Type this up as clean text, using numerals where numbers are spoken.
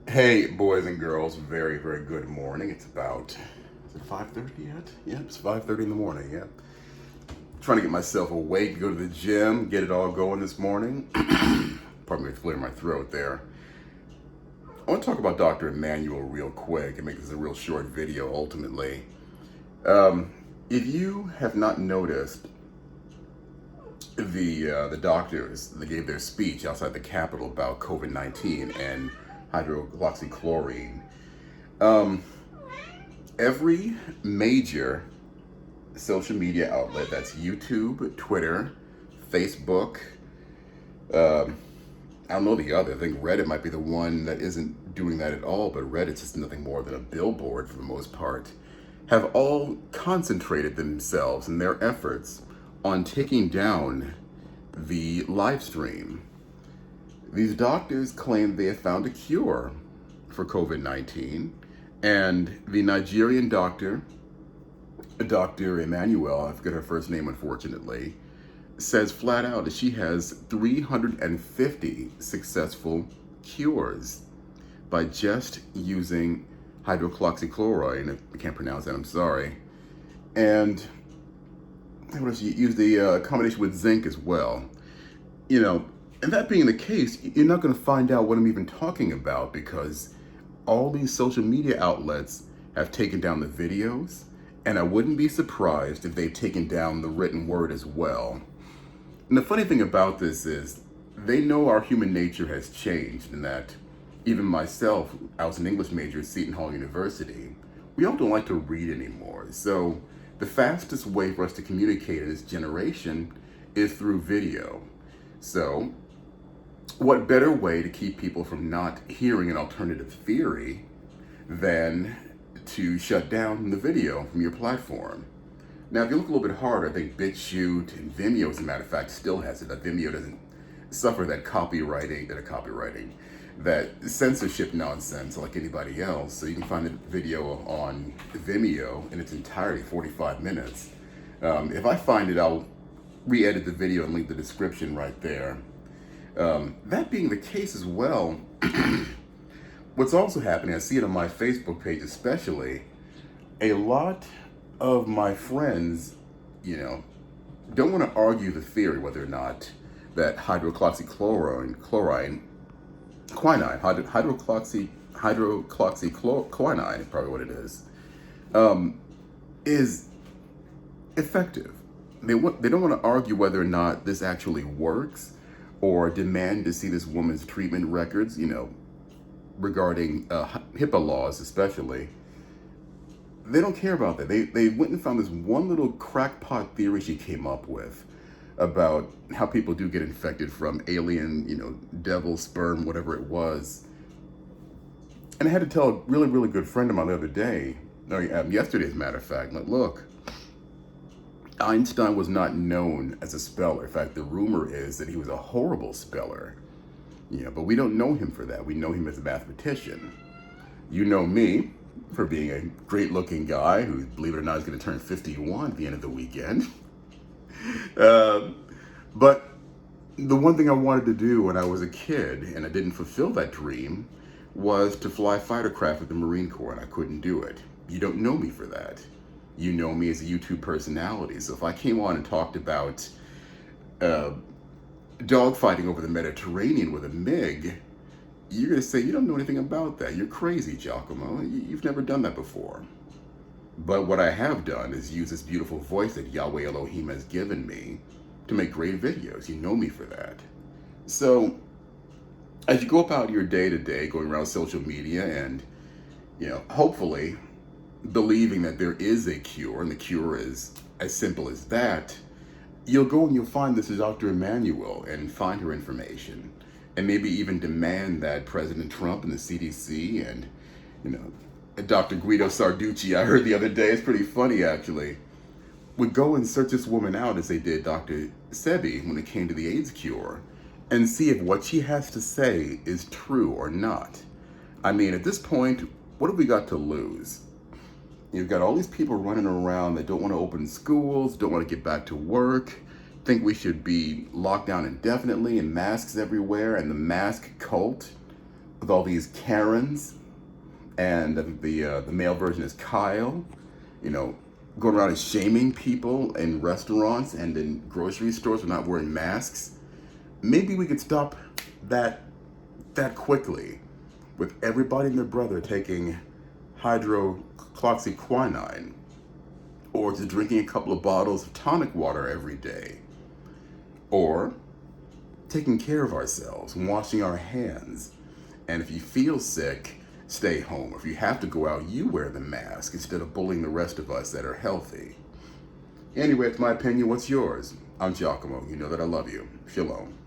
Hey, boys and girls, very, very good morning. It's about, is it 5:30 yet? Yep, it's 5:30 in the morning, yep. Trying to get myself awake, go to the gym, get it all going this morning. Pardon me for clearing my throat there. I want to talk about Dr. Immanuel real quick and make this a real short video ultimately. If you have not noticed, the doctors, they gave their speech outside the Capitol about COVID-19 and hydroxychloroquine. Um, every major social media outlet, that's YouTube, Twitter, Facebook, um, I don't know the other. I think Reddit might be the one that isn't doing that at all, but Reddit's just nothing more than a billboard for the most part, have all concentrated themselves and their efforts on taking down the live stream. These doctors claim they have found a cure for COVID-19, and the Nigerian doctor, Dr. Immanuel, I forget her first name unfortunately, says flat out that she has 350 successful cures by just using hydroxychloroquine. I can't pronounce that, I'm sorry. And what else? You use the combination with zinc as well. You know, and that being the case, you're not going to find out what I'm even talking about because all these social media outlets have taken down the videos, and I wouldn't be surprised if they've taken down the written word as well. And the funny thing about this is they know our human nature has changed, and that even myself, I was an English major at Seton Hall University, we all don't like to read anymore. So the fastest way for us to communicate in this generation is through video. So what better way to keep people from not hearing an alternative theory than to shut down the video from your platform? Now, if you look a little bit harder, I think BitChute and Vimeo, as a matter of fact, still has it. That Vimeo doesn't suffer that that censorship nonsense like anybody else. So you can find the video on Vimeo in its entirety, 45 minutes. If I find it, I'll re-edit the video and link the description right there. That being the case as well, what's also happening, I see it on my Facebook page especially, a lot of my friends, don't want to argue the theory whether or not that hydroxychloroquine, probably what it is effective. They don't want to argue whether or not this actually works or demand to see this woman's treatment records, regarding HIPAA laws especially. They don't care about that. They went and found this one little crackpot theory she came up with about how people do get infected from alien, devil sperm, whatever it was. And I had to tell a really, really good friend of mine the other day, or yesterday as a matter of fact, like, look, Einstein was not known as a speller. In fact, the rumor is that he was a horrible speller. But we don't know him for that. We know him as a mathematician. You know me for being a great-looking guy who, believe it or not, is going to turn 51 at the end of the weekend. But the one thing I wanted to do when I was a kid, and I didn't fulfill that dream, was to fly fighter craft with the Marine Corps, and I couldn't do it. You don't know me for that. You know me as a YouTube personality. So if I came on and talked about dogfighting over the Mediterranean with a MiG, you're going to say, you don't know anything about that. You're crazy, Giacomo. You've never done that before. But what I have done is use this beautiful voice that Yahweh Elohim has given me to make great videos. You know me for that. So as you go about your day-to-day, going around social media and, hopefully believing that there is a cure, and the cure is as simple as that, you'll go and you'll find this is Dr. Immanuel and find her information. And maybe even demand that President Trump and the CDC and, Dr. Guido Sarducci, I heard the other day, it's pretty funny actually, would go and search this woman out as they did Dr. Sebi when it came to the AIDS cure and see if what she has to say is true or not. I mean, at this point, what have we got to lose? You've got all these people running around that don't want to open schools, don't want to get back to work, think we should be locked down indefinitely and masks everywhere, and the mask cult with all these Karens, and the male version is Kyle, you know, going around and shaming people in restaurants and in grocery stores for not wearing masks. Maybe we could stop that quickly with everybody and their brother taking hydroxyquinine, or just drinking a couple of bottles of tonic water every day, or taking care of ourselves, washing our hands. And if you feel sick, stay home. If you have to go out, you wear the mask instead of bullying the rest of us that are healthy. Anyway, it's my opinion. What's yours? I'm Giacomo. You know that I love you. Shalom.